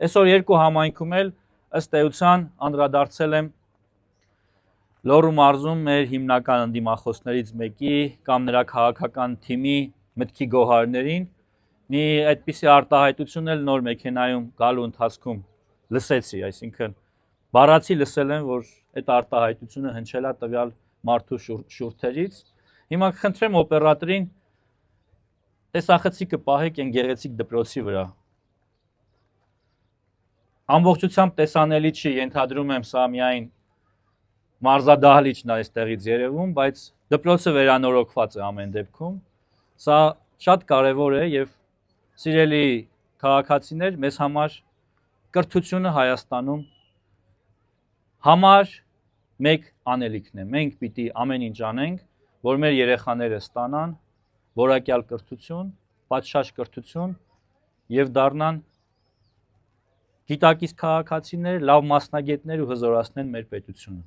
Այսօր երկու համայնքում էլ ըստ էության անդրադարձել եմ Լոռու մարզում մեր հիմնական ընդդիմախոսներից մեկի կամ նրա քաղաքական թիմի մտքի գոհարներին մի այդպիսի արտահայտություն էլ նոր մեքենայում գալու ընթացքում լսեցի, այսինքն բառացի լսել եմ, որ այդ արտահայտությունը հնչել է տվյալ մարդու շուրթերից։ Հիմա կխնդրեմ օպերատորին տեսախցիկը պահեք այն գեղեցիկ դպրոցի վրա։ Ամբողջությամբ տեսանելի չի, ենթադրում եմ սա միայն մարզադահլիճն է այստեղից երևում, բայց դպրոցը վերանորոգված է ամեն դեպքում։ Սա շատ կարևոր է եւ սիրելի քաղաքացիներ, մեզ համար կրթությունը Հայաստանում համար մեկ անելիքն է։ Մենք պիտի ամեն ինչ անենք, որ մեր երեխաները ստանան որակյալ կրթություն, պատշաճ կրթություն եւ դառնան գիտակից քաղաքացիներ, լավ մասնագետներ ու հզորացնեն մեր պետությունը։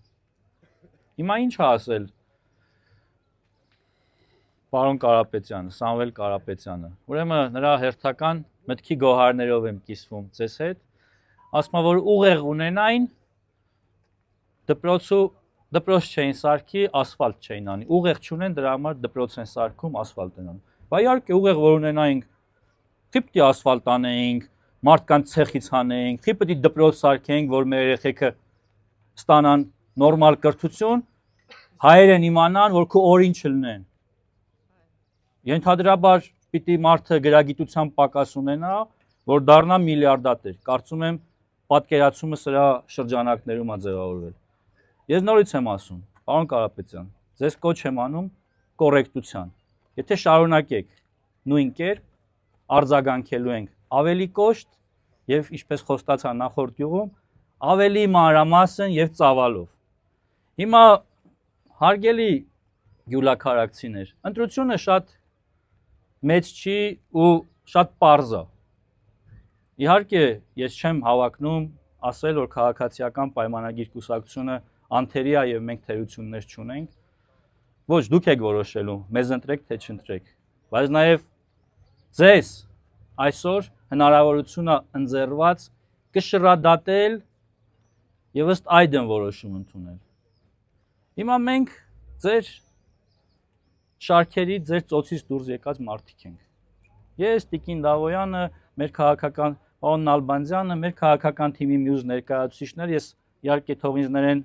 Հիմա ինչ ասել պարոն Կարապետյանը, Սամվել Կարապետյանը։ Ուրեմն նրա հերթական մտքի գոհարներով եմ կիսվում ձեզ հետ։ Ասում եմ, որ ուղեղ ունենային դպրոց չէին սարքի, ասֆալտ չէին անի։ Ուղեղ չունեն, դրա համար դպրոց են սարքում, ասֆալտ են անում։ Բայց իհարկե ուղեղ որ ունենայինք, խիպտի ասֆալտ անեինք, մարդկանց ցեխից հանեինք, խիպտի դպրոց սարքեինք, որ մեր երեխեքը ստանան նորմալ կրթություն, հայերեն իմանան, որ քո օրին չլնեն։ Ենթադրաբար պիտի մարդը գրագիտության պակաս ունենա, որ դառնա միլիարդատեր։ Կարծում եմ պատկերացումը սրա շրջանակներում է ձևավորվել։ Ես նորից եմ ասում, պարոն Կարապետյան, ձեզ կոչ եմ անում կոռեկտության։ Եթե շարունակեք նույն կերպ, արձագանքելու ենք ավելի կոշտ եւ ինչպես խոստացա նախորդ յուղում, ավելի մանրամասն եւ ծավալով։ Հիմա հարգելի գյուլաքարակցիներ, ընտրությունը շատ մեծ չի ու շատ պարզ է։ Իհարկե, ես չեմ հավակնում ասել, որ քաղաքացիական պայմանագիր կուսակցությունը անթերի է եւ մենք թերություններ չունենք։ Ոչ, դուք եք որոշելու, մեզ ընտրեք թե չընտրեք։ Բայց նաեւ ձեզ այսօր հնարավորությունը ընձեռված կշռադատել եւ ըստ այդն որոշում ընդունել։ Հիմա մենք ձեր շարքերի, ձեր ծոցից դուրս եկած մարդիկ ենք։ Ես, Տիկին Դավոյանը, մեր քաղաքական պարոն Նալբանդյանը, մեր քաղաքական թիմի մյուս ներկայացուցիչներ, ես իհարկե թող ինձ ներեն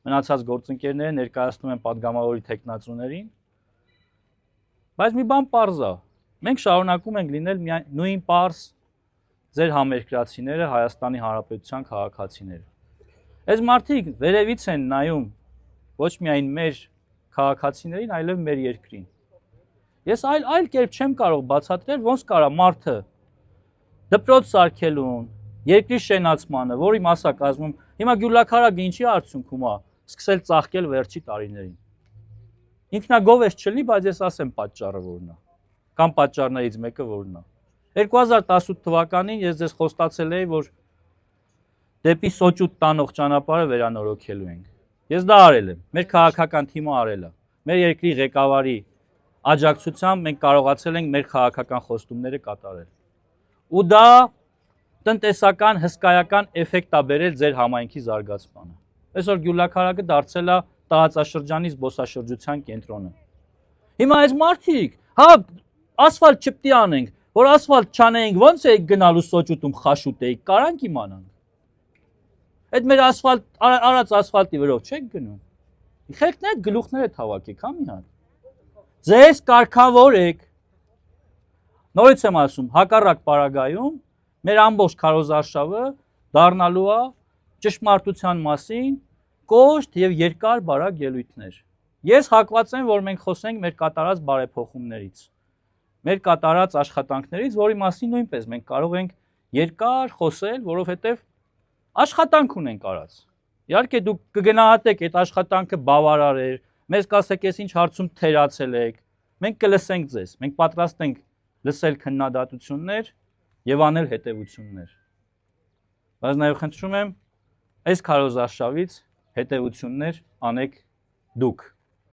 մնացած գործընկերները ներկայացնում են падգամավորի տեխնացուներին։ Բայց մի բան պարզ է։ Մենք շարունակում ենք լինել նույն պարզ ձեր համերկրացիները, Հայաստանի Հանրապետության քաղաքացիները։ Այս մարդիկ վերևից են նայում ոչ միայն մեր քաղաքացիներին, այլև մեր երկրին։ Ես այլ կերպ չեմ կարող բացատրել, ոնց կարա մարդը դպրոց սարքելուն, երկրի շենացմանը, որի մաս է կազմում, հիմա գյուլաքարակը ինչի արդյունքում է, սկսել ծաղկել վերջի տարիներին։ Ինքնագով ես չլինի, բայց ես ասեմ պատճառը որն է, կամ պատճառներից մեկը որն է։ 2018 թվականին ես ձեզ խոստացել էի, որ դեպի Սոճուտ տանող ճանապարհը վերանորոգելու ենք։ Ես դա արել եմ, մեր քաղաքական թիմը արել է։ Մեր երկրի ղեկավարի աջակցությամբ մենք կարողացել ենք մեր քաղաքական խոստումները կատարել։ Ու դա տնտեսական հսկայական էֆեկտ է բերել ձեր համայնքի զարգացմանը։ Այսօր գյուլաքարակը դարձել է տարածաշրջանի զբոսաշրջության կենտրոնը։ Հիմա այս մարդիկ, հա, ասֆալտ չպետք է անենք, որ ասֆալտ չանենք, ո՞նց է գնալու Սոճուտում խաշուտ էիք, կարանք իմանանք։ Այդ մեր ասֆալտ արած ասֆալտի վրով չեք գնում։ Իխեք այդ գլուխները թավակեք, հա մի հատ։ Ձեզ կարգավոր եք։ Նորից եմ ասում, հակառակ պարագայում մեր ամբողջ քարոզարշավը դառնալու է ճշմարտության մասին կոշտ եւ երկար բարակ ելույթներ։ Ես հակված եմ, որ մենք խոսենք մեր կատարած բարեփոխումներից, մեր կատարած աշխատանքներից, որի մասին նույնպես մենք կարող ենք երկար խոսել, որովհետեւ աշխատանք ունենք արած։ Իհարկե դուք կգնահատեք այդ աշխատանքը բավարար էր, մեզ կասեք, ես ինչ հարցում թերացել եք, մենք կլսենք ձեզ, մենք պատրաստ ենք լսել քննադատություններ եւ անել հետեւություններ։ Բայց նաեւ խնդրում եմ, այս քարոզարշավից հետեւություններ անեք դուք։